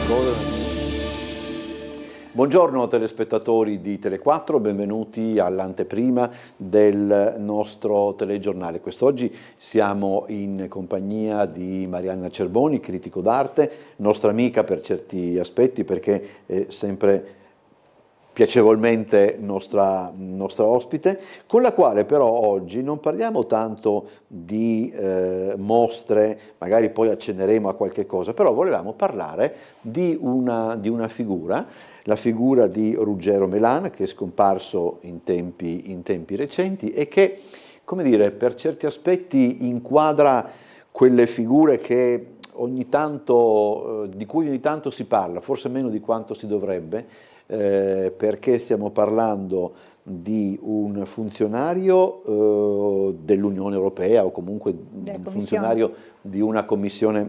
cose. Buongiorno telespettatori di Tele4, benvenuti all'anteprima del nostro telegiornale. Quest'oggi siamo in compagnia di Marianna Cerboni, critico d'arte, nostra amica per certi aspetti perché è sempre piacevolmente nostra ospite, con la quale però oggi non parliamo tanto di mostre, magari poi accenneremo a qualche cosa, però volevamo parlare di una figura, la figura di Ruggero Melan, che è scomparso in tempi recenti e che, come dire, per certi aspetti inquadra quelle figure che ogni tanto, di cui ogni tanto si parla, forse meno di quanto si dovrebbe, perché stiamo parlando di un funzionario dell'Unione Europea o comunque un funzionario di una commissione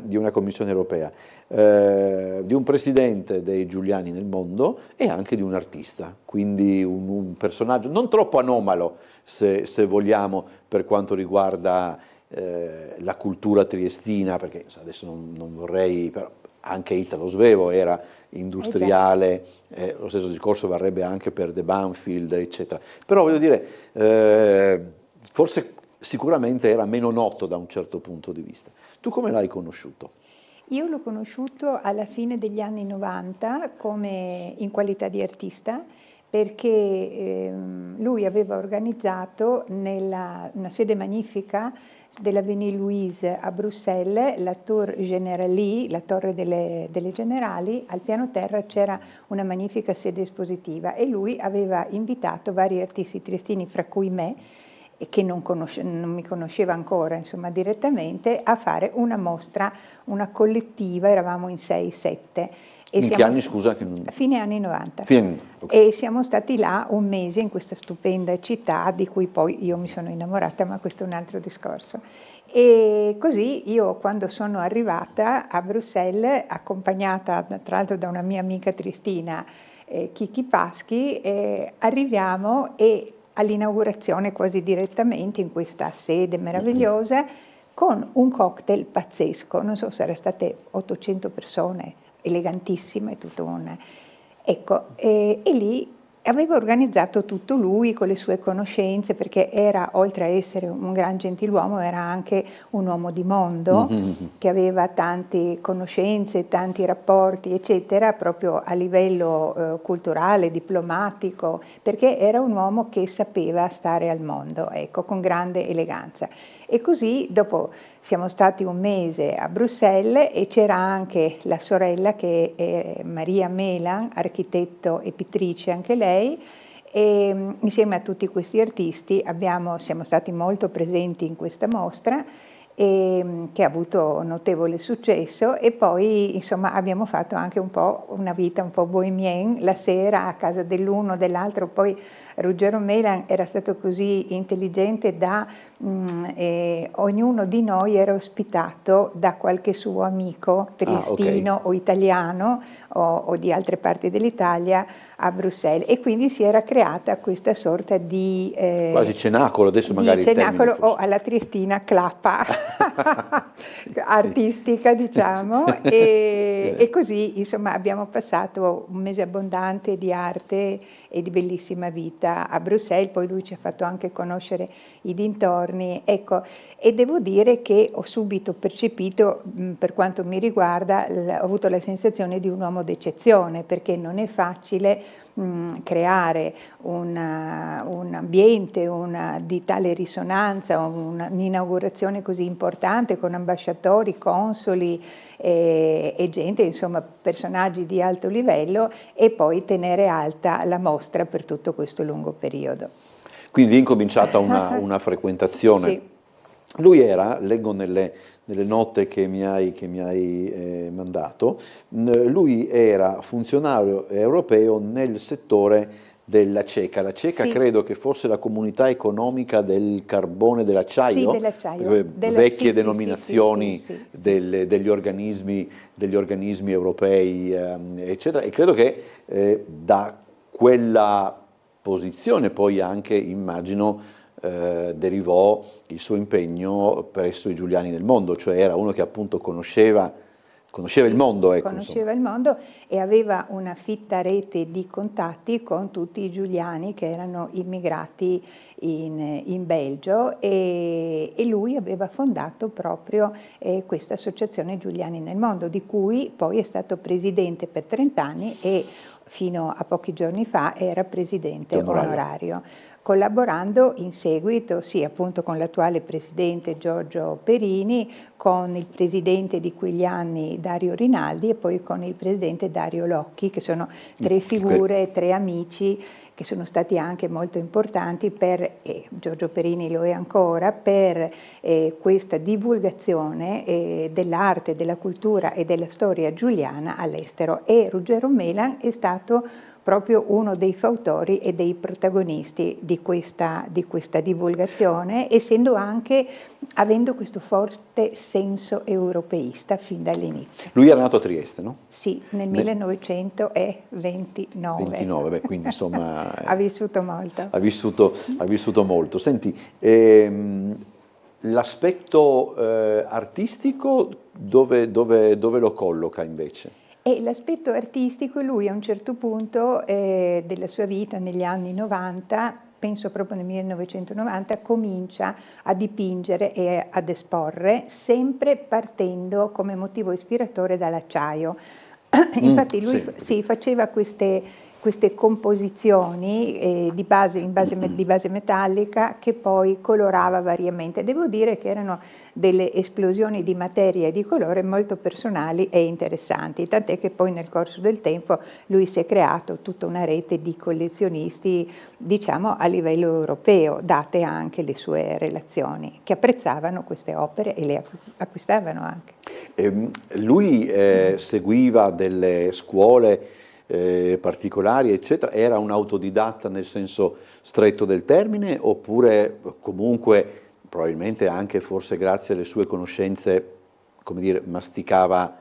europea, di un presidente dei Giuliani nel mondo e anche di un artista, quindi un personaggio non troppo anomalo se vogliamo per quanto riguarda la cultura triestina, perché adesso non vorrei, però anche Italo Svevo era industriale, lo stesso discorso varrebbe anche per De Banfield, eccetera. Però voglio dire, forse sicuramente era meno noto da un certo punto di vista. Tu come l'hai conosciuto? Io l'ho conosciuto alla fine degli anni 90 come in qualità di artista, perché lui aveva organizzato nella una sede magnifica dell'Avenue Louise a Bruxelles, la Tour Generali, la torre delle Generali. Al piano terra c'era una magnifica sede espositiva e lui aveva invitato vari artisti triestini, fra cui me, che non mi conosceva ancora, insomma, direttamente, a fare una mostra, una collettiva, eravamo in 6-7. In che anni, scusa? Fine anni 90. Okay. E siamo stati là un mese in questa stupenda città di cui poi io mi sono innamorata, ma questo è un altro discorso. E così io, quando sono arrivata a Bruxelles, accompagnata tra l'altro da una mia amica triestina, Kiki Paschi, arriviamo e all'inaugurazione quasi direttamente in questa sede meravigliosa con un cocktail pazzesco, non so se erano state 800 persone, elegantissime, tutto un... Ecco, e lì aveva organizzato tutto lui con le sue conoscenze, perché era, oltre a essere un gran gentiluomo, era anche un uomo di mondo, che aveva tante conoscenze, tanti rapporti, eccetera, proprio a livello culturale, diplomatico, perché era un uomo che sapeva stare al mondo, ecco, con grande eleganza. E così dopo siamo stati un mese a Bruxelles e c'era anche la sorella, che è Maria Melan, architetto e pittrice anche lei, e insieme a tutti questi artisti siamo stati molto presenti in questa mostra, che ha avuto notevole successo, e poi insomma abbiamo fatto anche un po' una vita un po' bohemienne, la sera a casa dell'uno dell'altro. Poi Ruggero Melan era stato così intelligente da ognuno di noi era ospitato da qualche suo amico triestino o italiano o di altre parti dell'Italia a Bruxelles, e quindi si era creata questa sorta di quasi cenacolo, adesso magari cenacolo o alla triestina clappa artistica, diciamo, e così insomma abbiamo passato un mese abbondante di arte e di bellissima vita a Bruxelles. Poi lui ci ha fatto anche conoscere i dintorni, ecco, e devo dire che ho subito percepito, per quanto mi riguarda, ho avuto la sensazione di un uomo d'eccezione, perché non è facile creare un ambiente di tale risonanza, un'inaugurazione così importante con ambasciatori, consoli e gente, insomma personaggi di alto livello, e poi tenere alta la mostra per tutto questo lungo periodo. Quindi è incominciata una frequentazione. Sì. Lui era, leggo nelle note che mi hai mandato, lui era funzionario europeo nel settore della CECA. La CECA, sì, credo che fosse la comunità economica del carbone e dell'acciaio, sì, dell'acciaio, vecchie denominazioni degli organismi europei, eccetera, e credo che da quella posizione poi anche, immagino, derivò il suo impegno presso i Giuliani nel mondo, cioè era uno che appunto conosceva Conosceva il mondo, ecco. Conosceva il mondo e aveva una fitta rete di contatti con tutti i giuliani che erano immigrati in Belgio e lui aveva fondato proprio questa associazione Giuliani nel mondo, di cui poi è stato presidente per 30 anni e fino a pochi giorni fa era presidente onorario, collaborando in seguito sì appunto con l'attuale presidente Giorgio Perini, con il presidente di quegli anni Dario Rinaldi e poi con il presidente Dario Locchi, che sono tre figure, tre amici che sono stati anche molto importanti per, Giorgio Perini lo è ancora, per questa divulgazione dell'arte, della cultura e della storia giuliana all'estero, e Ruggero Melan è stato proprio uno dei fautori e dei protagonisti di questa divulgazione, avendo questo forte senso europeista fin dall'inizio. Lui era nato a Trieste, no? Sì, nel 1929. 29, beh, quindi insomma... ha vissuto molto. Ha vissuto molto. Senti, l'aspetto artistico dove lo colloca invece? E l'aspetto artistico, lui a un certo punto della sua vita, negli anni 90, penso proprio nel 1990, comincia a dipingere e ad esporre, sempre partendo come motivo ispiratore dall'acciaio. Infatti lui faceva queste composizioni di base metallica che poi colorava variamente. Devo dire che erano delle esplosioni di materia e di colore molto personali e interessanti, tant'è che poi nel corso del tempo lui si è creato tutta una rete di collezionisti, diciamo a livello europeo, date anche le sue relazioni, che apprezzavano queste opere e le acquistavano anche. Lui seguiva delle scuole particolari, eccetera, era un autodidatta nel senso stretto del termine, oppure comunque, probabilmente anche forse grazie alle sue conoscenze, come dire, masticava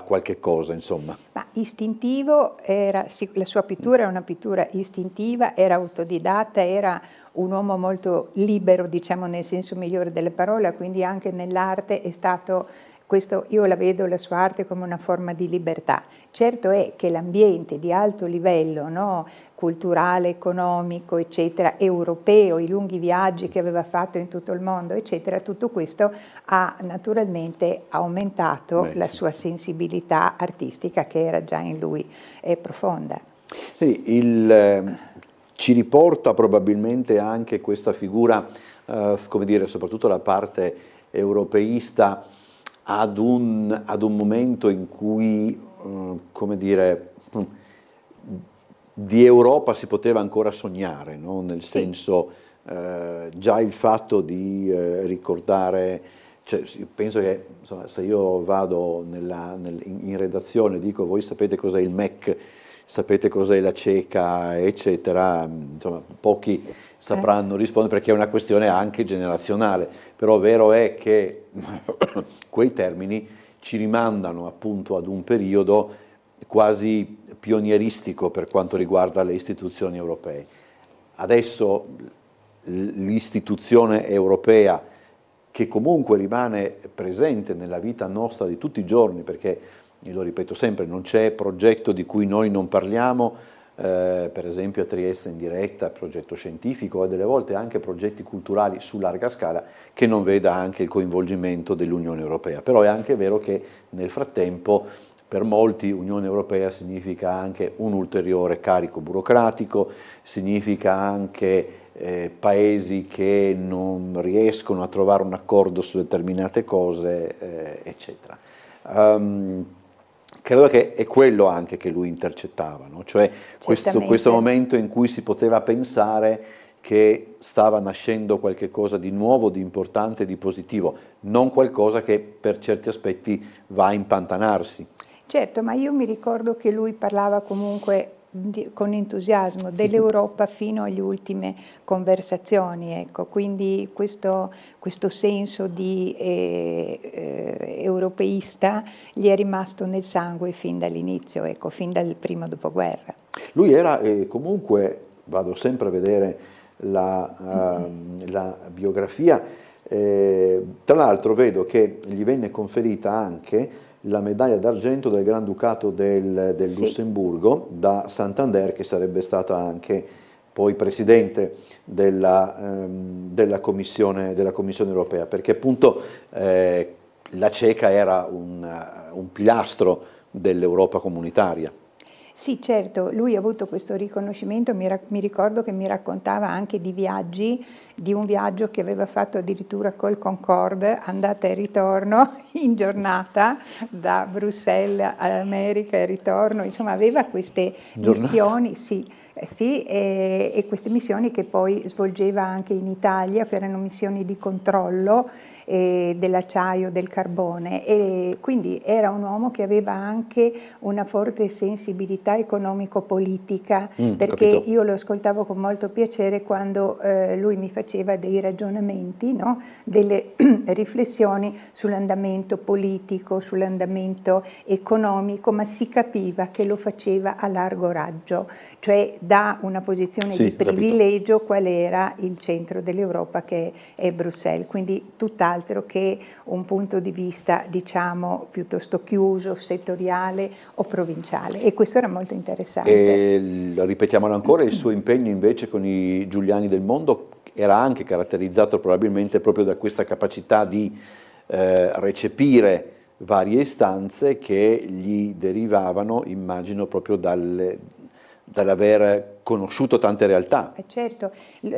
qualche cosa, insomma? Ma istintivo era, sì, la sua pittura è una pittura istintiva, era autodidatta, era un uomo molto libero, diciamo nel senso migliore delle parole, quindi anche nell'arte è stato... Questo io la vedo, la sua arte, come una forma di libertà. Certo è che l'ambiente di alto livello, no, culturale, economico, eccetera, europeo, i lunghi viaggi che aveva fatto in tutto il mondo, eccetera, tutto questo ha naturalmente aumentato la sua sensibilità artistica, che era già in lui profonda. Sì, ci riporta probabilmente anche questa figura, come dire, soprattutto la parte europeista, ad un momento in cui, come dire, di Europa si poteva ancora sognare, no? Nel senso, già il fatto di ricordare, cioè, penso che insomma, se io vado in redazione e dico voi sapete cos'è il MEC, sapete cos'è la CECA, eccetera, insomma, pochi sapranno rispondere perché è una questione anche generazionale, però vero è che quei termini ci rimandano appunto ad un periodo quasi pionieristico per quanto riguarda le istituzioni europee. Adesso l'istituzione europea, che comunque rimane presente nella vita nostra di tutti i giorni, perché, io lo ripeto sempre, non c'è progetto di cui noi non parliamo, per esempio a Trieste in diretta, progetto scientifico e delle volte anche progetti culturali su larga scala, che non veda anche il coinvolgimento dell'Unione Europea. Però è anche vero che nel frattempo per molti Unione Europea significa anche un ulteriore carico burocratico, significa anche paesi che non riescono a trovare un accordo su determinate cose, eccetera. Credo che è quello anche che lui intercettava, no? Cioè questo momento in cui si poteva pensare che stava nascendo qualche cosa di nuovo, di importante, di positivo, non qualcosa che per certi aspetti va a impantanarsi. Certo, ma io mi ricordo che lui parlava comunque con entusiasmo dell'Europa fino alle ultime conversazioni, ecco. Quindi questo senso di europeista gli è rimasto nel sangue fin dall'inizio, ecco, fin dal primo dopoguerra. Lui era comunque, vado sempre a vedere la biografia, tra l'altro vedo che gli venne conferita anche la medaglia d'argento del Granducato del Sì. Lussemburgo da Santander, che sarebbe stata anche poi presidente della Commissione europea, perché appunto la Ceca era un pilastro dell'Europa comunitaria. Sì, certo, lui ha avuto questo riconoscimento, mi ricordo che mi raccontava anche di viaggi, di un viaggio che aveva fatto addirittura col Concorde, andata e ritorno in giornata da Bruxelles all'America e ritorno, insomma aveva queste missioni, sì, e queste missioni che poi svolgeva anche in Italia, che erano missioni di controllo dell'acciaio, del carbone, e quindi era un uomo che aveva anche una forte sensibilità economico-politica, perché capito. io lo ascoltavo con molto piacere quando lui mi faceva dei ragionamenti, no? Delle riflessioni sull'andamento politico, sull'andamento economico, ma si capiva che lo faceva a largo raggio, cioè da una posizione Sì, di privilegio qual era il centro dell'Europa, che è Bruxelles, quindi tutt'altro che un punto di vista, diciamo, piuttosto chiuso, settoriale o provinciale, e questo era molto interessante. E ripetiamolo ancora, il suo impegno invece con i Giuliani del Mondo era anche caratterizzato probabilmente proprio da questa capacità di recepire varie istanze che gli derivavano, immagino, proprio dall'aver conosciuto tante realtà. Certo,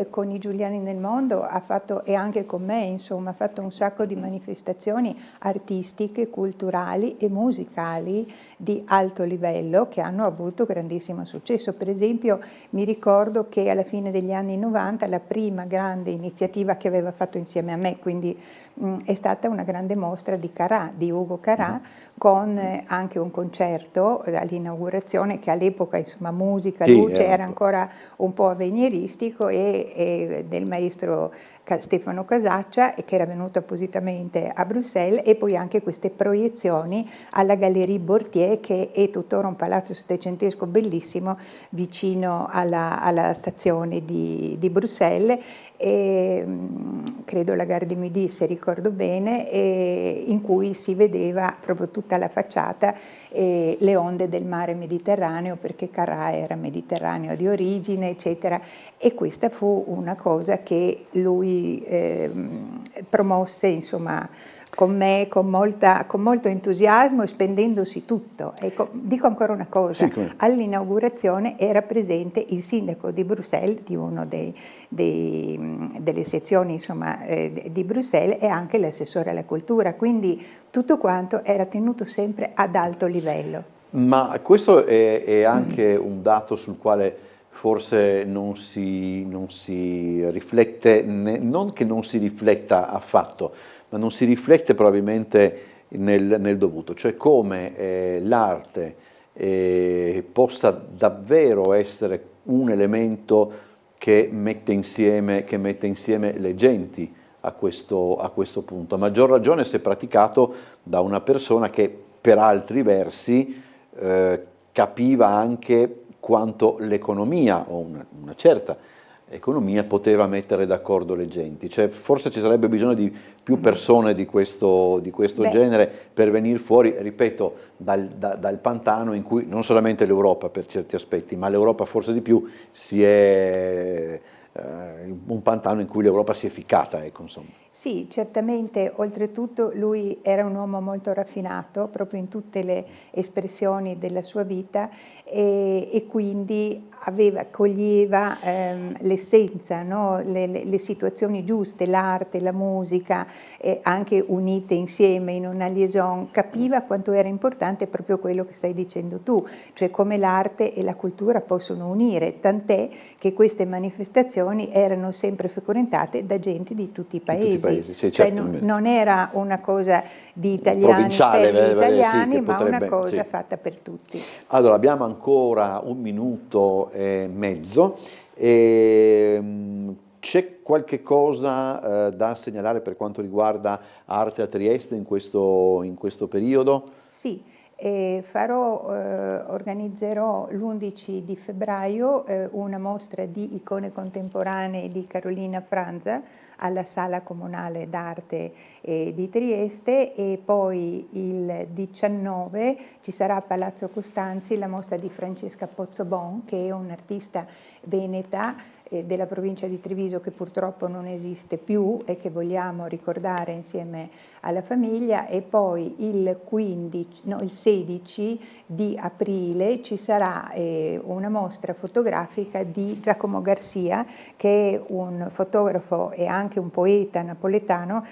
con i Giuliani nel Mondo ha fatto, e anche con me, insomma, ha fatto un sacco di manifestazioni artistiche, culturali e musicali di alto livello che hanno avuto grandissimo successo. Per esempio, mi ricordo che alla fine degli anni 90 la prima grande iniziativa che aveva fatto insieme a me, quindi è stata una grande mostra di Carrà, di Ugo Carrà, con anche un concerto all'inaugurazione, che all'epoca, insomma, musica, Sì, luce, era ancora un po' avveniristico, e del maestro Stefano Casaccia, che era venuto appositamente a Bruxelles, e poi anche queste proiezioni alla Galerie Bortier, che è tuttora un palazzo settecentesco bellissimo vicino alla stazione di Bruxelles, e, credo la Gare du Midi, se ricordo bene, in cui si vedeva proprio tutta la facciata e le onde del mare Mediterraneo, perché Carrà era mediterraneo di origine, eccetera, e questa fu una cosa che lui promosse, insomma, con me, con molto entusiasmo, e spendendosi tutto. Ecco, dico ancora una cosa, sì, all'inaugurazione era presente il sindaco di Bruxelles, di uno delle sezioni, insomma, di Bruxelles, e anche l'assessore alla cultura, quindi tutto quanto era tenuto sempre ad alto livello. Ma questo è anche un dato sul quale forse non si riflette, non che non si rifletta affatto, ma non si riflette probabilmente nel dovuto, cioè come l'arte possa davvero essere un elemento che mette insieme le genti a questo punto, a maggior ragione se praticato da una persona che per altri versi capiva anche quanto l'economia, o una certa economia, poteva mettere d'accordo le genti. Cioè, forse ci sarebbe bisogno di più persone di questo genere per venire fuori, ripeto, dal pantano in cui non solamente l'Europa per certi aspetti, ma l'Europa forse di più si è un pantano in cui l'Europa si è ficcata, ecco, insomma. Sì, certamente, oltretutto lui era un uomo molto raffinato, proprio in tutte le espressioni della sua vita, e quindi coglieva l'essenza, no? Le situazioni giuste, l'arte, la musica, anche unite insieme in una liaison, capiva quanto era importante proprio quello che stai dicendo tu, cioè come l'arte e la cultura possono unire, tant'è che queste manifestazioni erano sempre frequentate da gente di tutti i paesi. Sì, cioè certo. non era una cosa di italiani provinciale, per gli italiani, sì, ma una cosa sì, fatta per tutti. Allora, abbiamo ancora 1 minuto e mezzo. C'è qualche cosa da segnalare per quanto riguarda arte a Trieste in questo periodo? Sì, organizzerò l'11 di febbraio una mostra di icone contemporanee di Carolina Franza alla Sala Comunale d'Arte di Trieste, e poi il 19 ci sarà a Palazzo Costanzi la mostra di Francesca Pozzobon, che è un'artista veneta della provincia di Treviso, che purtroppo non esiste più e che vogliamo ricordare insieme alla famiglia. E poi il 16 di aprile ci sarà una mostra fotografica di Giacomo Garcia, che è un fotografo e anche un poeta napoletano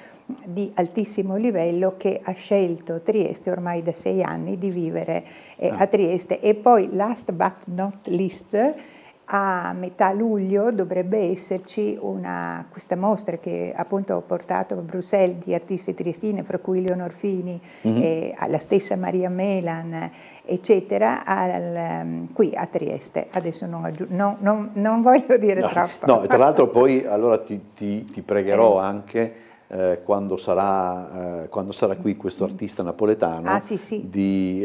di altissimo livello, che ha scelto Trieste ormai da 6 anni di vivere a Trieste. E poi, last but not least, a metà luglio dovrebbe esserci questa mostra che appunto ho portato a Bruxelles, di artisti triestine, fra cui Leonor Fini, la stessa Maria Melan, eccetera, qui a Trieste. Adesso non voglio dire troppo. No, tra l'altro poi allora ti pregherò anche quando sarà qui questo artista napoletano di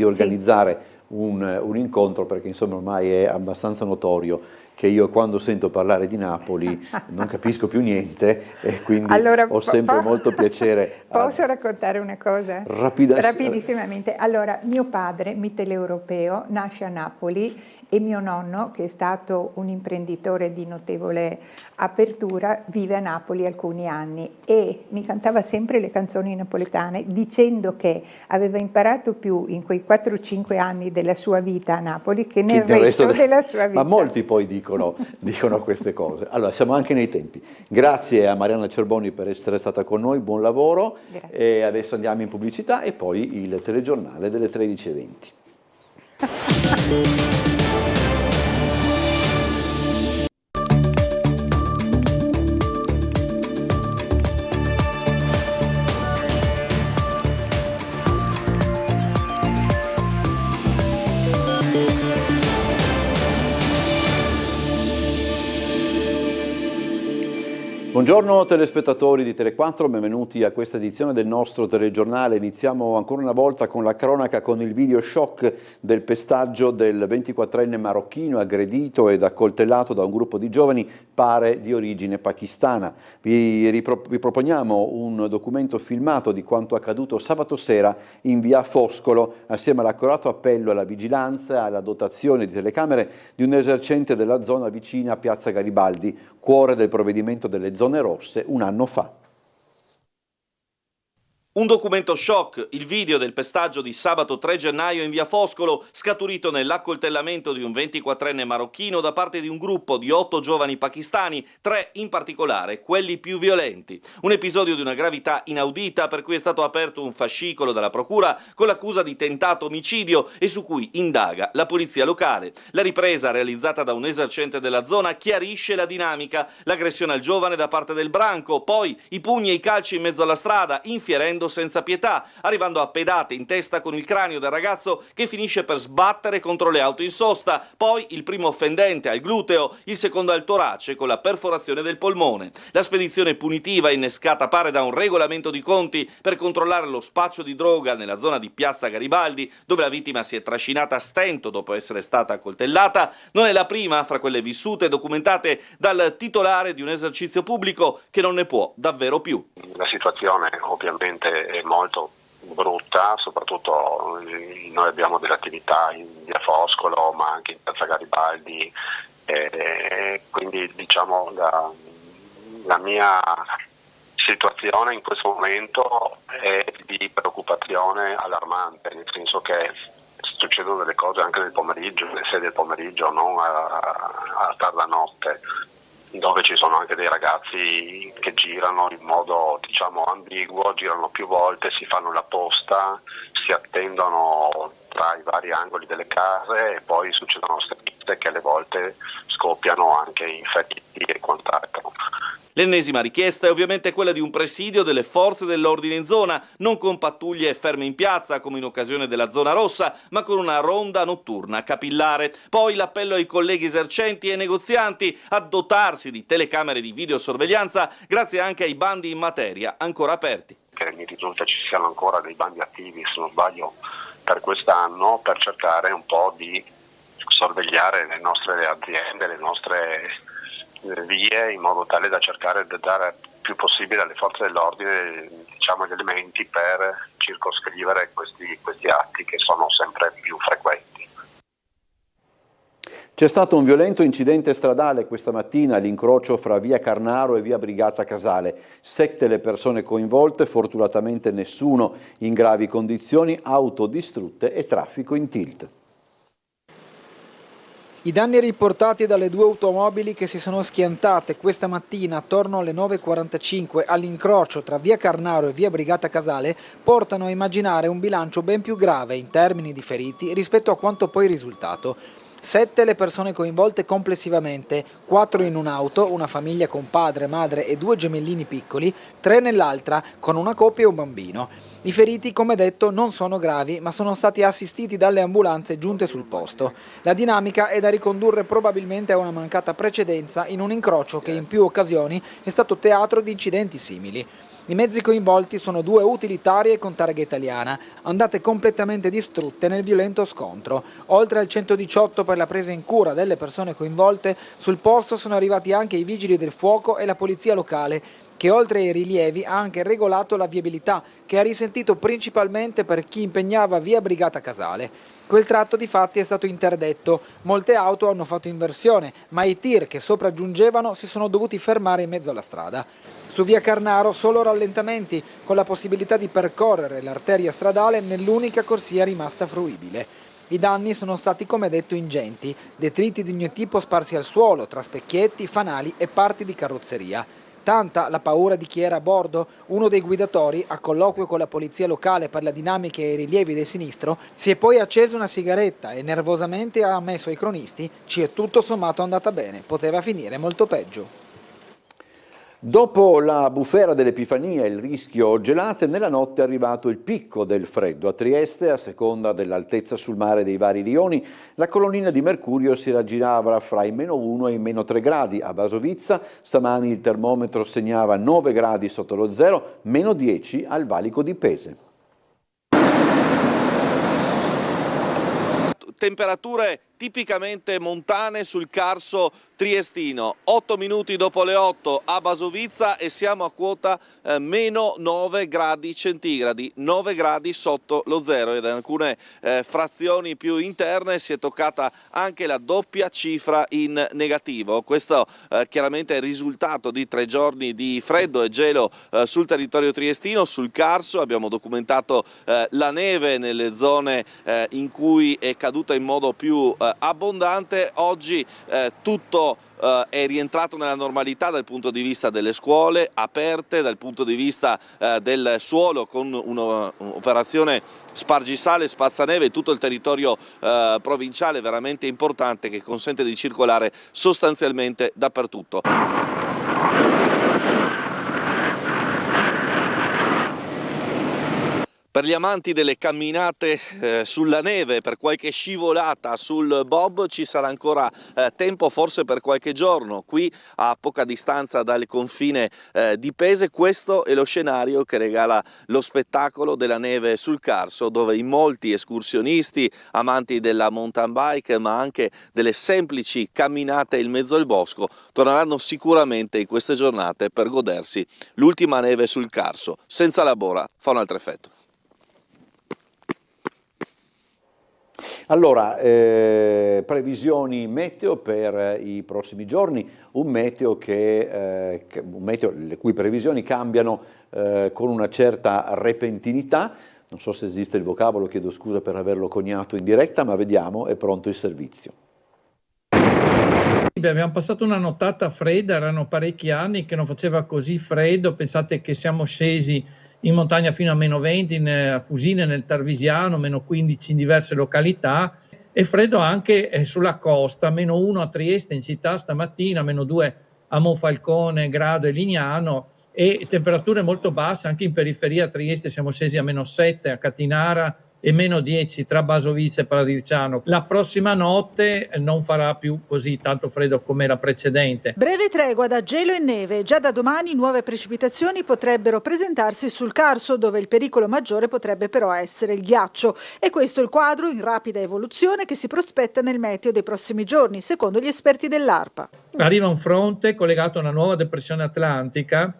organizzare un incontro, perché insomma ormai è abbastanza notorio che io, quando sento parlare di Napoli, non capisco più niente, e quindi ho sempre molto piacere. Posso raccontare una cosa? Rapidissimamente. Allora, mio padre, mitteleuropeo, nasce a Napoli, e mio nonno, che è stato un imprenditore di notevole apertura, vive a Napoli alcuni anni, e mi cantava sempre le canzoni napoletane, dicendo che aveva imparato più in quei 4-5 anni della sua vita a Napoli che nel resto della sua vita. Ma molti poi dicono queste cose. Allora, siamo anche nei tempi. Grazie a Marianna Cerboni per essere stata con noi, buon lavoro. E adesso andiamo in pubblicità e poi il telegiornale delle 13:20. Buongiorno telespettatori di Tele4, benvenuti a questa edizione del nostro telegiornale. Iniziamo ancora una volta con la cronaca, con il video shock del pestaggio del 24enne marocchino aggredito ed accoltellato da un gruppo di giovani, pare di origine pakistana. Vi proponiamo un documento filmato di quanto accaduto sabato sera in via Foscolo, assieme all'accorato appello alla vigilanza e alla dotazione di telecamere di un esercente della zona vicina a Piazza Garibaldi, cuore del provvedimento delle zone rosse un anno fa. Un documento shock, il video del pestaggio di sabato 3 gennaio in via Foscolo, scaturito nell'accoltellamento di un 24enne marocchino da parte di un gruppo di 8 giovani pakistani, 3 in particolare, quelli più violenti. Un episodio di una gravità inaudita, per cui è stato aperto un fascicolo dalla procura con l'accusa di tentato omicidio e su cui indaga la polizia locale. La ripresa, realizzata da un esercente della zona, chiarisce la dinamica: l'aggressione al giovane da parte del branco, poi i pugni e i calci in mezzo alla strada, infierendo senza pietà, arrivando a pedate in testa con il cranio del ragazzo che finisce per sbattere contro le auto in sosta, poi il primo offendente al gluteo, il secondo al torace con la perforazione del polmone. La spedizione punitiva, innescata pare da un regolamento di conti per controllare lo spaccio di droga nella zona di Piazza Garibaldi, dove la vittima si è trascinata a stento dopo essere stata accoltellata, non è la prima fra quelle vissute e documentate dal titolare di un esercizio pubblico che non ne può davvero più. La situazione ovviamente è molto brutta, soprattutto noi abbiamo delle attività in via Foscolo ma anche in Piazza Garibaldi, quindi diciamo la mia situazione in questo momento è di preoccupazione allarmante, nel senso che succedono delle cose anche nel pomeriggio, alle 6 del pomeriggio, non a tarda notte, dove ci sono anche dei ragazzi che girano in modo diciamo ambiguo, girano più volte, si fanno la posta, si attendono tra i vari angoli delle case e poi succedono stritte che alle volte scoppiano anche in feriti e quant'altro. L'ennesima richiesta è ovviamente quella di un presidio delle forze dell'ordine in zona, non con pattuglie ferme in piazza come in occasione della zona rossa, ma con una ronda notturna capillare. Poi l'appello ai colleghi esercenti e negozianti a dotarsi di telecamere di videosorveglianza, grazie anche ai bandi in materia ancora aperti. Che mi risulta ci siano ancora dei bandi attivi, se non sbaglio, per quest'anno, per cercare un po' di sorvegliare le nostre aziende, le nostre vie in modo tale da cercare di dare più possibile alle forze dell'ordine, diciamo, gli elementi per circoscrivere questi atti che sono sempre più frequenti. C'è stato un violento incidente stradale questa mattina all'incrocio fra via Carnaro e via Brigata Casale. 7 le persone coinvolte, fortunatamente nessuno in gravi condizioni, auto distrutte e traffico in tilt. I danni riportati dalle 2 automobili che si sono schiantate questa mattina attorno alle 9:45 all'incrocio tra via Carnaro e via Brigata Casale portano a immaginare un bilancio ben più grave in termini di feriti rispetto a quanto poi risultato. 7 le persone coinvolte complessivamente, 4 in un'auto, una famiglia con padre, madre e 2 gemellini piccoli, 3 nell'altra, con una coppia e un bambino. I feriti, come detto, non sono gravi, ma sono stati assistiti dalle ambulanze giunte sul posto. La dinamica è da ricondurre probabilmente a una mancata precedenza in un incrocio che in più occasioni è stato teatro di incidenti simili. I mezzi coinvolti sono 2 utilitarie con targa italiana, andate completamente distrutte nel violento scontro. Oltre al 118 per la presa in cura delle persone coinvolte, sul posto sono arrivati anche i vigili del fuoco e la polizia locale, che oltre ai rilievi ha anche regolato la viabilità, che ha risentito principalmente per chi impegnava via Brigata Casale. Quel tratto di fatti è stato interdetto, molte auto hanno fatto inversione, ma i tir che sopraggiungevano si sono dovuti fermare in mezzo alla strada. Su via Carnaro solo rallentamenti, con la possibilità di percorrere l'arteria stradale nell'unica corsia rimasta fruibile. I danni sono stati, come detto, ingenti, detriti di ogni tipo sparsi al suolo, tra specchietti, fanali e parti di carrozzeria. Tanta la paura di chi era a bordo. Uno dei guidatori, a colloquio con la polizia locale per la dinamica e i rilievi del sinistro, si è poi acceso una sigaretta e nervosamente ha ammesso ai cronisti: ci è tutto sommato andata bene, poteva finire molto peggio. Dopo la bufera dell'Epifania e il rischio gelate, nella notte è arrivato il picco del freddo. A Trieste, a seconda dell'altezza sul mare dei vari rioni, la colonnina di mercurio si raggirava fra i -1 e i -3 gradi. A Basovizza stamani il termometro segnava 9 gradi sotto lo zero, -10 al valico di Pese. Temperature tipicamente montane sul Carso triestino. 8 minuti dopo le 8 a Basovizza e siamo a quota -9 gradi centigradi, 9 gradi sotto lo zero, ed in alcune frazioni più interne si è toccata anche la doppia cifra in negativo. Questo chiaramente è il risultato di 3 giorni di freddo e gelo sul territorio triestino. Sul Carso abbiamo documentato la neve nelle zone in cui è caduta in modo più abbondante. Oggi tutto è rientrato nella normalità dal punto di vista delle scuole aperte, dal punto di vista del suolo, con un'operazione spargisale, spazzaneve in tutto il territorio provinciale veramente importante, che consente di circolare sostanzialmente dappertutto. Per gli amanti delle camminate sulla neve, per qualche scivolata sul bob, ci sarà ancora tempo, forse per qualche giorno. Qui a poca distanza dal confine di Pese, questo è lo scenario che regala lo spettacolo della neve sul Carso, dove in molti escursionisti, amanti della mountain bike, ma anche delle semplici camminate in mezzo al bosco, torneranno sicuramente in queste giornate per godersi l'ultima neve sul Carso. Senza la bora fa un altro effetto. Allora, previsioni meteo per i prossimi giorni, un meteo le cui previsioni cambiano con una certa repentinità. Non so se esiste il vocabolo, chiedo scusa per averlo coniato in diretta, ma vediamo, è pronto il servizio. Abbiamo passato una nottata fredda, erano parecchi anni che non faceva così freddo. Pensate che siamo scesi in montagna fino a -20, a Fusine nel Tarvisiano, -15 in diverse località, e freddo anche sulla costa, -1 a Trieste in città stamattina, -2 a Monfalcone, Grado e Lignano, e temperature molto basse anche in periferia. A Trieste siamo scesi a -7, a Catinara e meno 10 tra Basovizza e Paladiciano. La prossima notte non farà più così tanto freddo come la precedente. Breve tregua da gelo e neve. Già da domani nuove precipitazioni potrebbero presentarsi sul Carso, dove il pericolo maggiore potrebbe però essere il ghiaccio. E questo è il quadro in rapida evoluzione che si prospetta nel meteo dei prossimi giorni, secondo gli esperti dell'ARPA. Arriva un fronte collegato a una nuova depressione atlantica,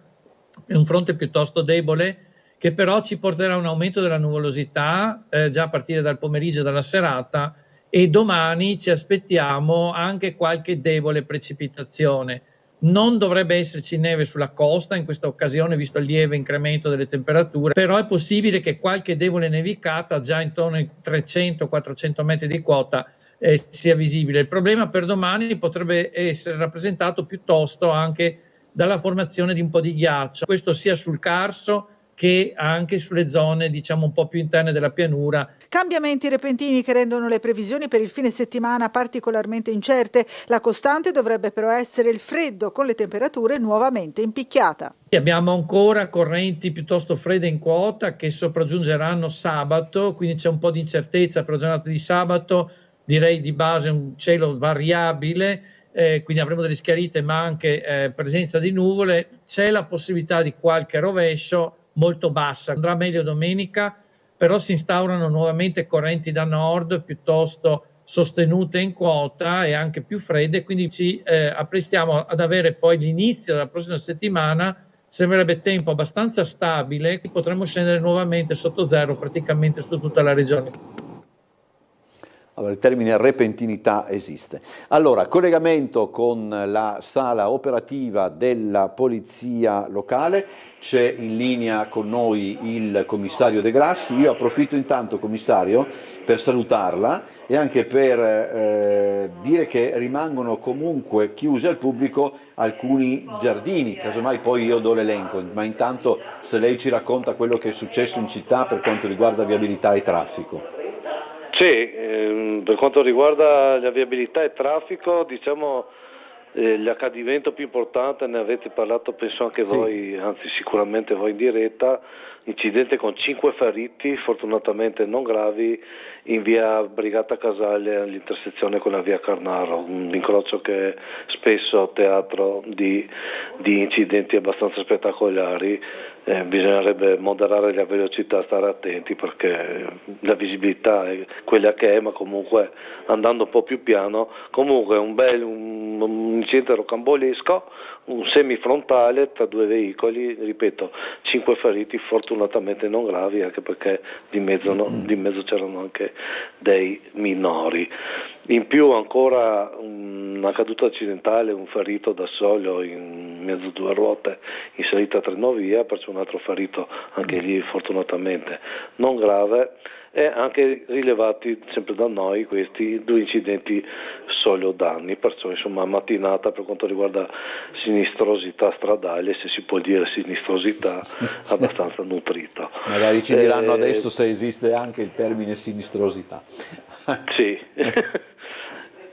è un fronte piuttosto debole, che però ci porterà a un aumento della nuvolosità già a partire dal pomeriggio e dalla serata, e domani ci aspettiamo anche qualche debole precipitazione. Non dovrebbe esserci neve sulla costa in questa occasione, visto il lieve incremento delle temperature, però è possibile che qualche debole nevicata già intorno ai 300-400 metri di quota sia visibile. Il problema per domani potrebbe essere rappresentato piuttosto anche dalla formazione di un po' di ghiaccio, questo sia sul Carso che anche sulle zone diciamo un po' più interne della pianura. Cambiamenti repentini che rendono le previsioni per il fine settimana particolarmente incerte. La costante dovrebbe però essere il freddo, con le temperature nuovamente in picchiata. Abbiamo ancora correnti piuttosto fredde in quota che sopraggiungeranno sabato, quindi c'è un po' di incertezza per la giornata di sabato, direi di base un cielo variabile, quindi avremo delle schiarite ma anche presenza di nuvole. C'è la possibilità di qualche rovescio molto bassa, andrà meglio domenica, però si instaurano nuovamente correnti da nord piuttosto sostenute in quota e anche più fredde, quindi ci apprestiamo ad avere poi l'inizio della prossima settimana, sembrerebbe tempo abbastanza stabile, potremo scendere nuovamente sotto zero praticamente su tutta la regione. Allora, il termine repentinità esiste. Allora, collegamento con la sala operativa della Polizia Locale, c'è in linea con noi il commissario De Grassi. Io approfitto intanto, commissario, per salutarla e anche per dire che rimangono comunque chiusi al pubblico alcuni giardini, casomai poi io do l'elenco, ma intanto se lei ci racconta quello che è successo in città per quanto riguarda viabilità e traffico. Sì, per quanto riguarda la viabilità e traffico, diciamo l'accadimento più importante, ne avete parlato penso anche voi, anzi sicuramente voi in diretta, incidente con 5 feriti, fortunatamente non gravi, in via Brigata Casale all'intersezione con la via Carnaro, un incrocio che è spesso teatro di incidenti abbastanza spettacolari. Bisognerebbe moderare la velocità, stare attenti perché la visibilità è quella che è, ma comunque andando un po' più piano, comunque un incidente rocambolesco, un semifrontale tra 2 veicoli, ripeto, 5 feriti, fortunatamente non gravi, anche perché di mezzo c'erano anche dei minori. In più ancora una caduta accidentale, un ferito da solo in mezzo a 2 ruote in salita a Trenovia, perciò un altro ferito anche lì fortunatamente non grave, e anche rilevati sempre da noi questi 2 incidenti solo danni, perciò insomma mattinata per quanto riguarda sinistrosità stradale, se si può dire sinistrosità, abbastanza nutrito. Magari ci diranno adesso se esiste anche il termine sinistrosità. Sì.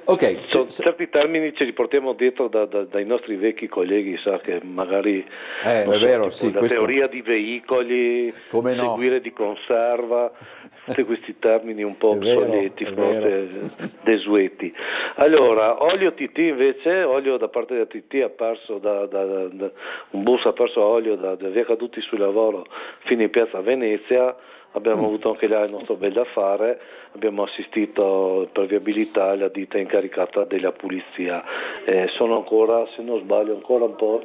Okay. Certi termini ce li portiamo dietro dai nostri vecchi colleghi, sa che magari è vero, sì, la teoria di veicoli, seguire di conserva, tutti questi termini un po' obsoleti, desueti. Allora, olio TT invece, olio da parte della TT ha perso un bus ha perso olio da via Caduti sul lavoro fino in piazza Venezia. Abbiamo avuto anche là il nostro bel da fare, abbiamo assistito per viabilità alla ditta incaricata della pulizia. Sono ancora, se non sbaglio, ancora un po'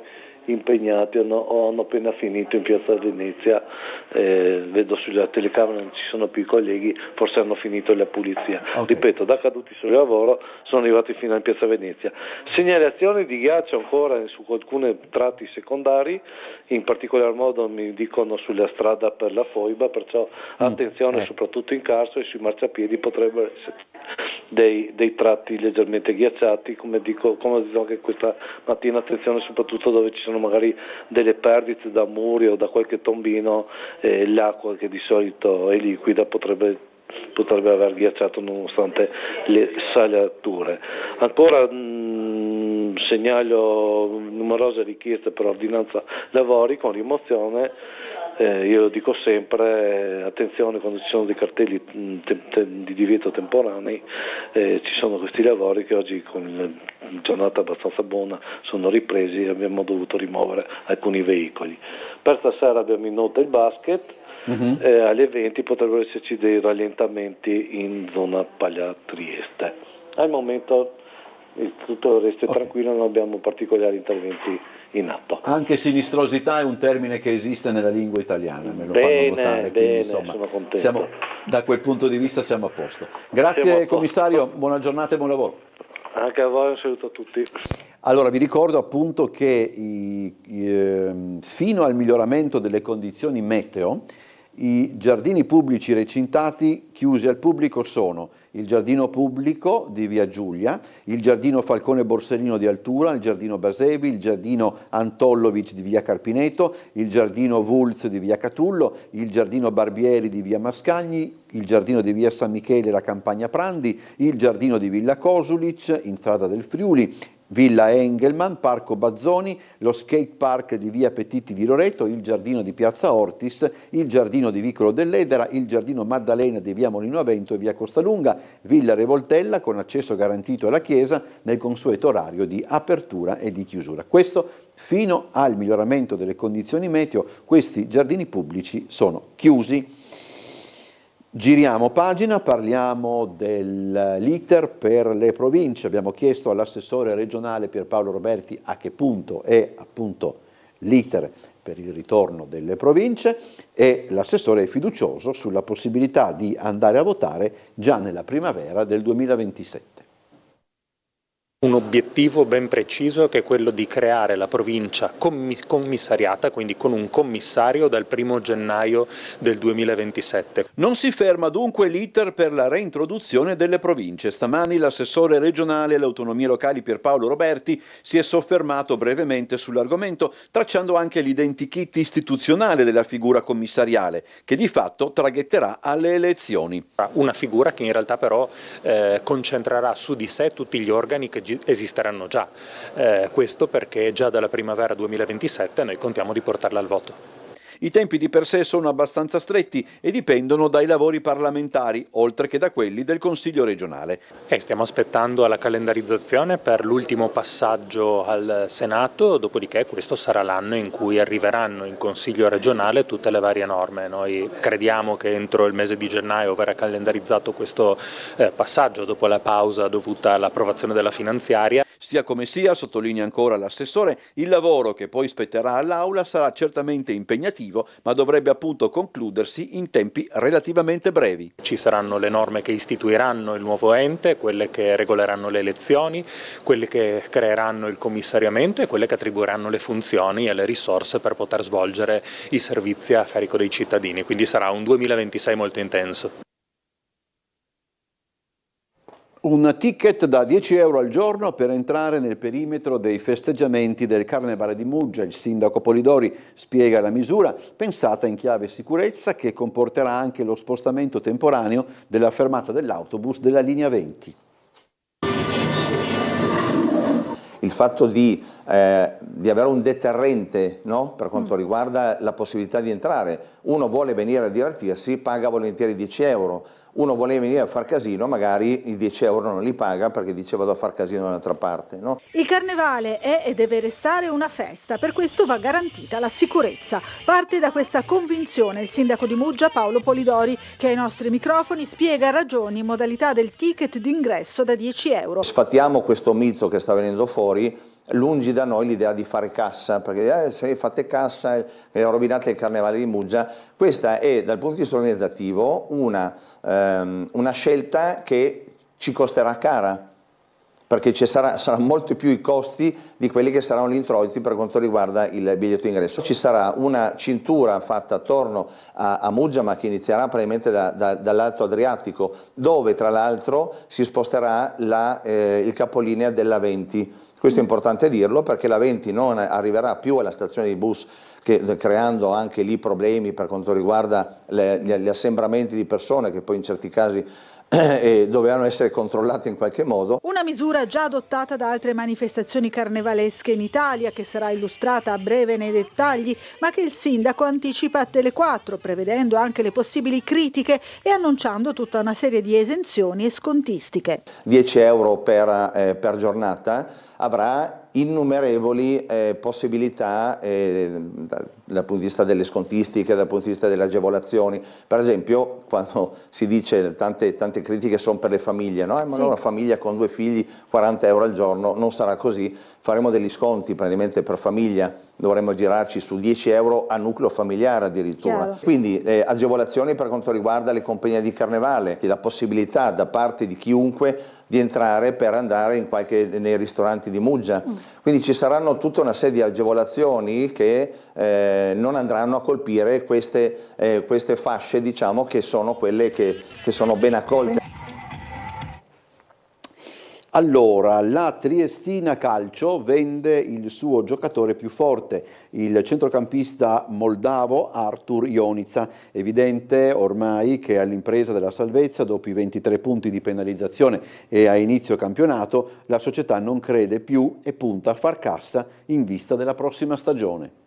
impegnati, hanno appena finito in piazza Venezia, vedo sulla telecamera non ci sono più i colleghi, forse hanno finito la pulizia. Ripeto, da Caduti sul lavoro sono arrivati fino in piazza Venezia. Segnalazioni di ghiaccio ancora su alcuni tratti secondari, in particolar modo mi dicono sulla strada per la Foiba, perciò attenzione soprattutto in Carso, e sui marciapiedi potrebbero essere dei tratti leggermente ghiacciati, come dico anche questa mattina, attenzione soprattutto dove ci sono magari delle perdite da muri o da qualche tombino, l'acqua che di solito è liquida potrebbe aver ghiacciato nonostante le salature. Ancora segnalo numerose richieste per ordinanza lavori con rimozione io lo dico sempre, attenzione quando ci sono dei cartelli di divieto temporanei, ci sono questi lavori che oggi con una giornata abbastanza buona sono ripresi e abbiamo dovuto rimuovere alcuni veicoli. Per stasera abbiamo in nota il basket, alle 20 potrebbero esserci dei rallentamenti in zona Paglia Trieste. Al momento tutto resta tranquillo, non abbiamo particolari interventi in atto. Anche sinistrosità è un termine che esiste nella lingua italiana, me lo fanno notare, quindi insomma da quel punto di vista siamo a posto. Grazie commissario, buona giornata e buon lavoro. Anche a voi, un saluto a tutti. Allora vi ricordo appunto che fino al miglioramento delle condizioni meteo, i giardini pubblici recintati chiusi al pubblico sono il giardino pubblico di Via Giulia, il giardino Falcone Borsellino di Altura, il giardino Basevi, il giardino Antollovic di Via Carpineto, il giardino Wulz di Via Catullo, il giardino Barbieri di Via Mascagni, il giardino di Via San Michele e la Campagna Prandi, il giardino di Villa Cosulic in strada del Friuli, Villa Engelman, Parco Bazzoni, lo skate park di Via Petitti di Loreto, il giardino di Piazza Ortis, il giardino di Vicolo dell'Edera, il giardino Maddalena di Via Molino a Vento e Via Costalunga, Villa Revoltella con accesso garantito alla chiesa nel consueto orario di apertura e di chiusura. Questo fino al miglioramento delle condizioni meteo, questi giardini pubblici sono chiusi. Giriamo pagina, parliamo dell'iter per le province. Abbiamo chiesto all'assessore regionale Pierpaolo Roberti a che punto è appunto l'iter per il ritorno delle province e l'assessore è fiducioso sulla possibilità di andare a votare già nella primavera del 2027. Un obiettivo ben preciso che è quello di creare la provincia commissariata, quindi con un commissario dal 1° gennaio del 2027. Non si ferma dunque l'iter per la reintroduzione delle province. Stamani l'assessore regionale alle autonomie locali Pierpaolo Roberti si è soffermato brevemente sull'argomento, tracciando anche l'identikit istituzionale della figura commissariale, che di fatto traghetterà alle elezioni. Una figura che in realtà però concentrerà su di sé tutti gli organi che esisteranno già, questo perché già dalla primavera 2027 noi contiamo di portarla al voto. I tempi di per sé sono abbastanza stretti e dipendono dai lavori parlamentari, oltre che da quelli del Consiglio regionale. Stiamo aspettando la calendarizzazione per l'ultimo passaggio al Senato, dopodiché questo sarà l'anno in cui arriveranno in Consiglio regionale tutte le varie norme. Noi crediamo che entro il mese di gennaio verrà calendarizzato questo passaggio dopo la pausa dovuta all'approvazione della finanziaria. Sia come sia, sottolinea ancora l'assessore, il lavoro che poi spetterà all'Aula sarà certamente impegnativo, ma dovrebbe appunto concludersi in tempi relativamente brevi. Ci saranno le norme che istituiranno il nuovo ente, quelle che regoleranno le elezioni, quelle che creeranno il commissariamento e quelle che attribuiranno le funzioni e le risorse per poter svolgere i servizi a carico dei cittadini, quindi sarà un 2026 molto intenso. Un ticket da 10 euro al giorno per entrare nel perimetro dei festeggiamenti del Carnevale di Muggia. Il sindaco Polidori spiega la misura, pensata in chiave sicurezza, che comporterà anche lo spostamento temporaneo della fermata dell'autobus della linea 20. Il fatto di avere un deterrente, no? Per quanto riguarda la possibilità di entrare. Uno vuole venire a divertirsi, paga volentieri 10 euro. Uno vuole venire a far casino, magari i 10 euro non li paga perché dice vado a far casino da un'altra parte. No? Il carnevale è e deve restare una festa, per questo va garantita la sicurezza. Parte da questa convinzione il sindaco di Muggia Paolo Polidori, che ai nostri microfoni spiega ragioni e modalità del ticket d'ingresso da 10 euro. Sfatiamo questo mito che sta venendo fuori. Lungi da noi l'idea di fare cassa, perché se fate cassa rovinate il Carnevale di Muggia. Questa è dal punto di vista organizzativo una scelta che ci costerà cara, perché saranno molti più i costi di quelli che saranno gli introiti per quanto riguarda il biglietto ingresso. Ci sarà una cintura fatta attorno a Muggia, ma che inizierà probabilmente dall'Alto Adriatico, dove tra l'altro si sposterà il capolinea della 20. Questo è importante dirlo perché la 20 non arriverà più alla stazione di bus, creando anche lì problemi per quanto riguarda gli assembramenti di persone che poi in certi casi e dovevano essere controllate in qualche modo. Una misura già adottata da altre manifestazioni carnevalesche in Italia, che sarà illustrata a breve nei dettagli, ma che il sindaco anticipa a Tele4, prevedendo anche le possibili critiche e annunciando tutta una serie di esenzioni e scontistiche. 10 euro per giornata avrà innumerevoli possibilità dal punto di vista delle scontistiche, dal punto di vista delle agevolazioni. Per esempio, quando si dice tante critiche sono per le famiglie, no? Ma sì, una famiglia con 2 figli, 40 euro al giorno, non sarà così, faremo degli sconti praticamente per famiglia, dovremmo girarci su 10 euro a nucleo familiare addirittura. Chiaro. Quindi agevolazioni per quanto riguarda le compagnie di carnevale, la possibilità da parte di chiunque di entrare per andare nei ristoranti di Muggia. Quindi ci saranno tutta una serie di agevolazioni che non andranno a colpire queste fasce, diciamo, che sono quelle che sono ben accolte. Allora, la Triestina Calcio vende il suo giocatore più forte, il centrocampista moldavo Artur Ionica. Evidente ormai che all'impresa della salvezza, dopo i 23 punti di penalizzazione e a inizio campionato, la società non crede più e punta a far cassa in vista della prossima stagione.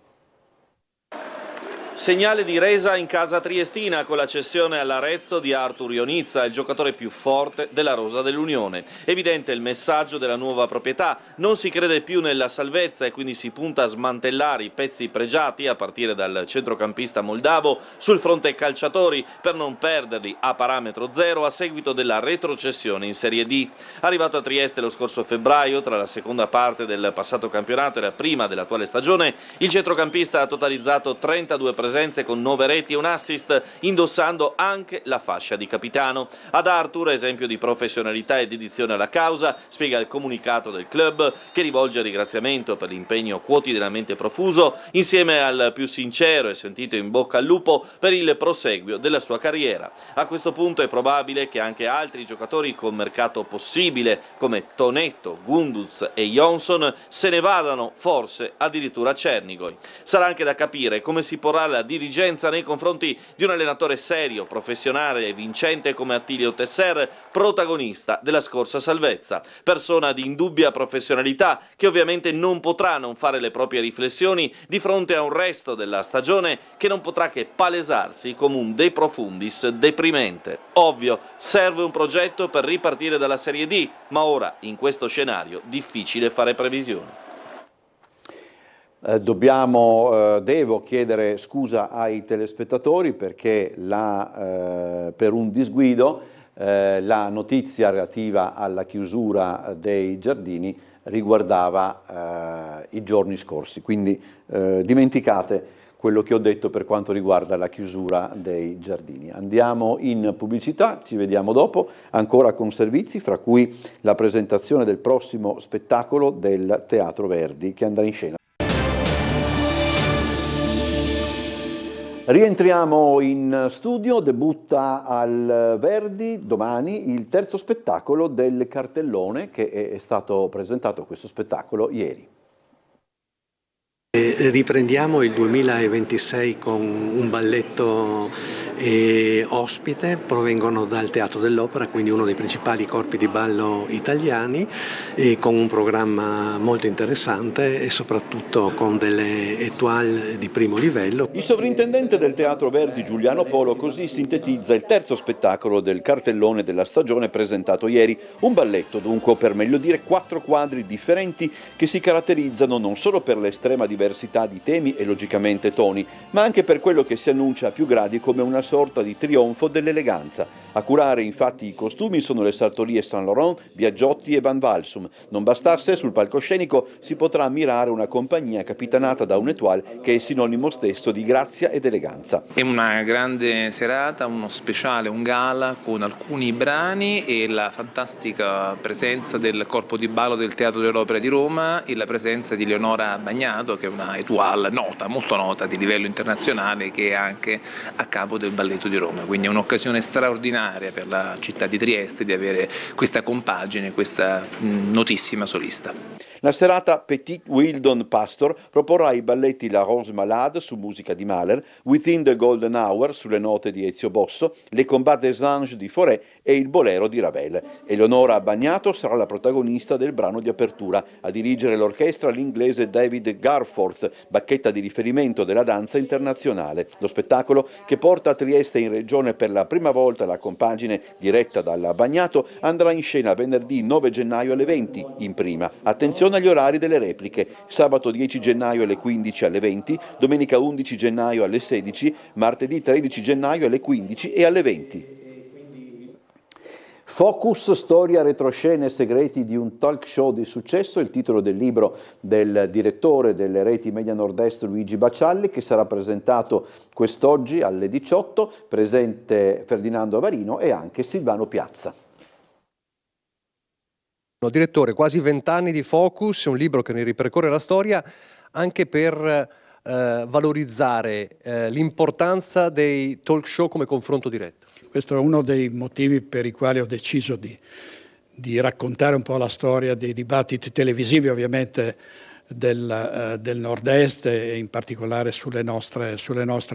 Segnale di resa in casa triestina con la cessione all'Arezzo di Artur Ionica, il giocatore più forte della rosa dell'Unione. Evidente il messaggio della nuova proprietà, non si crede più nella salvezza e quindi si punta a smantellare i pezzi pregiati a partire dal centrocampista moldavo sul fronte calciatori per non perderli a parametro zero a seguito della retrocessione in Serie D. Arrivato a Trieste lo scorso febbraio, tra la seconda parte del passato campionato e la prima dell'attuale stagione, il centrocampista ha totalizzato 32 presenze con 9 reti e un assist, indossando anche la fascia di capitano. Ad Artur, esempio di professionalità e dedizione alla causa, spiega il comunicato del club, che rivolge ringraziamento per l'impegno quotidianamente profuso, insieme al più sincero e sentito in bocca al lupo per il proseguio della sua carriera. A questo punto è probabile che anche altri giocatori con mercato possibile, come Tonetto, Gunduz e Johnson, se ne vadano, forse addirittura a Černigoj. Sarà anche da capire come si porrà la dirigenza nei confronti di un allenatore serio, professionale e vincente come Attilio Tesser, protagonista della scorsa salvezza. Persona di indubbia professionalità che ovviamente non potrà non fare le proprie riflessioni di fronte a un resto della stagione che non potrà che palesarsi come un de profundis deprimente. Ovvio, serve un progetto per ripartire dalla Serie D, ma ora in questo scenario difficile fare previsioni. Devo chiedere scusa ai telespettatori perché per un disguido la notizia relativa alla chiusura dei giardini riguardava i giorni scorsi, quindi dimenticate quello che ho detto per quanto riguarda la chiusura dei giardini. Andiamo in pubblicità, ci vediamo dopo, ancora con servizi, fra cui la presentazione del prossimo spettacolo del Teatro Verdi che andrà in scena. Rientriamo in studio, debutta al Verdi domani il terzo spettacolo del Cartellone che è stato presentato, questo spettacolo, ieri. Riprendiamo il 2026 con un balletto ospite, provengono dal Teatro dell'Opera, quindi uno dei principali corpi di ballo italiani, e con un programma molto interessante e soprattutto con delle étoile di primo livello. Il sovrintendente del Teatro Verdi Giuliano Polo così sintetizza il terzo spettacolo del Cartellone della stagione presentato ieri, un balletto dunque, o per meglio dire 4 quadri differenti che si caratterizzano non solo per l'estrema diversità di temi e logicamente toni, ma anche per quello che si annuncia a più gradi come una sorta di trionfo dell'eleganza. A curare infatti i costumi sono le sartorie Saint Laurent, Biagiotti e Van Valsum. Non bastasse, sul palcoscenico si potrà ammirare una compagnia capitanata da un étoile che è sinonimo stesso di grazia ed eleganza. È una grande serata, uno speciale, un gala con alcuni brani e la fantastica presenza del corpo di ballo del Teatro dell'Opera di Roma e la presenza di Leonora Bagnato, che è una étoile nota, molto nota di livello internazionale, che è anche a capo del Balletto di Roma. Quindi è un'occasione straordinaria per la città di Trieste di avere questa compagine, questa notissima solista. La serata Petit Wildon Pastor proporrà i balletti La Rose Malade su musica di Mahler, Within the Golden Hour sulle note di Ezio Bosso, Les Combats des Anges di Fauré e il Bolero di Ravel. Eleonora Bagnato sarà la protagonista del brano di apertura. A dirigere l'orchestra l'inglese David Garforth, bacchetta di riferimento della danza internazionale. Lo spettacolo, che porta a Trieste in regione per la prima volta la compagine diretta dalla Bagnato, andrà in scena venerdì 9 gennaio alle 20 in prima. Attenzione agli orari delle repliche: sabato 10 gennaio alle 15 alle 20, domenica 11 gennaio alle 16, martedì 13 gennaio alle 15 e alle 20. Focus, storia, retroscene e segreti di un talk show di successo, il titolo del libro del direttore delle reti Media Nord-Est Luigi Bacialli, che sarà presentato quest'oggi alle 18, presente Ferdinando Avarino e anche Silvano Piazza. Direttore, quasi 20 anni di Focus, un libro che ne ripercorre la storia anche per valorizzare l'importanza dei talk show come confronto diretto. Questo è uno dei motivi per i quali ho deciso di raccontare un po' la storia dei dibattiti televisivi, ovviamente del Nord-Est e in particolare sulle nostre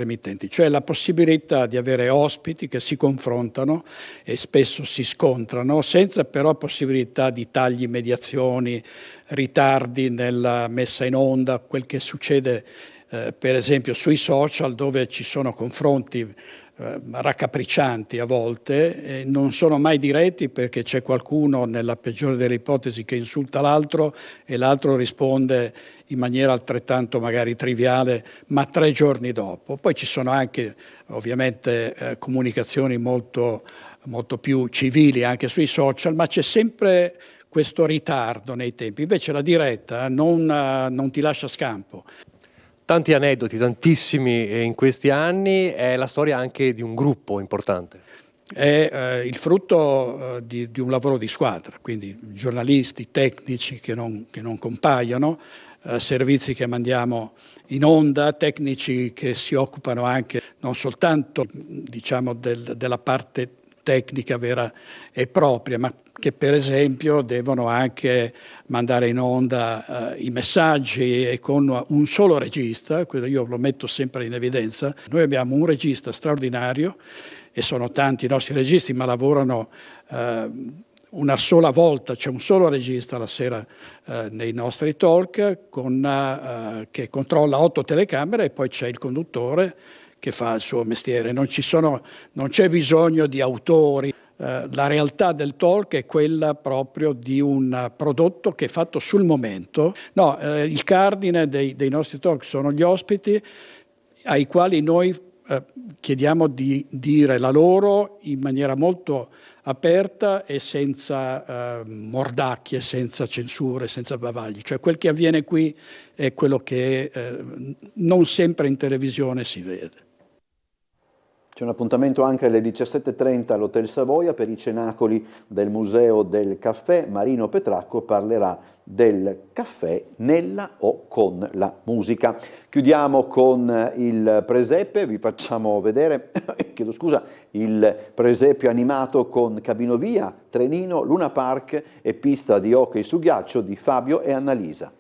emittenti, cioè la possibilità di avere ospiti che si confrontano e spesso si scontrano, senza però possibilità di tagli, mediazioni, ritardi nella messa in onda, quel che succede per esempio sui social, dove ci sono confronti raccapriccianti a volte, non sono mai diretti perché c'è qualcuno, nella peggiore delle ipotesi, che insulta l'altro e l'altro risponde in maniera altrettanto magari triviale, ma 3 giorni dopo. Poi ci sono anche ovviamente comunicazioni molto più civili anche sui social, ma c'è sempre questo ritardo nei tempi. Invece la diretta non ti lascia scampo. Tanti aneddoti, tantissimi in questi anni, è la storia anche di un gruppo importante. È il frutto di un lavoro di squadra, quindi giornalisti, tecnici che non compaiono, servizi che mandiamo in onda, tecnici che si occupano anche non soltanto diciamo della parte tecnica vera e propria, ma che per esempio devono anche mandare in onda i messaggi e con un solo regista, io lo metto sempre in evidenza. Noi abbiamo un regista straordinario e sono tanti i nostri registi, ma lavorano una sola volta, c'è un solo regista la sera nei nostri talk che controlla 8 telecamere e poi c'è il conduttore che fa il suo mestiere. Non c'è bisogno di autori. La realtà del talk è quella proprio di un prodotto che è fatto sul momento. No, il cardine dei nostri talk sono gli ospiti ai quali noi chiediamo di dire la loro in maniera molto aperta e senza mordacchie, senza censure, senza bavagli. Cioè quel che avviene qui è quello che non sempre in televisione si vede. C'è un appuntamento anche alle 17:30 all'Hotel Savoia per i cenacoli del Museo del Caffè. Marino Petracco parlerà del caffè nella o con la musica. Chiudiamo con il presepe, vi facciamo vedere, chiedo scusa, il presepio animato con cabinovia, trenino, Luna Park e pista di hockey su ghiaccio di Fabio e Annalisa.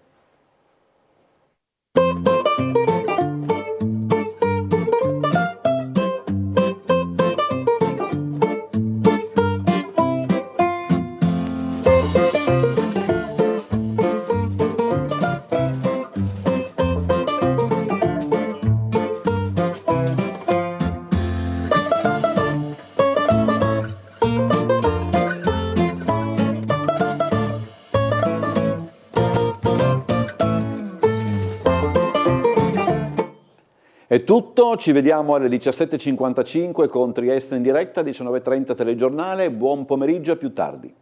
È tutto, ci vediamo alle 17:55 con Trieste in diretta, 19:30 telegiornale, buon pomeriggio e più tardi.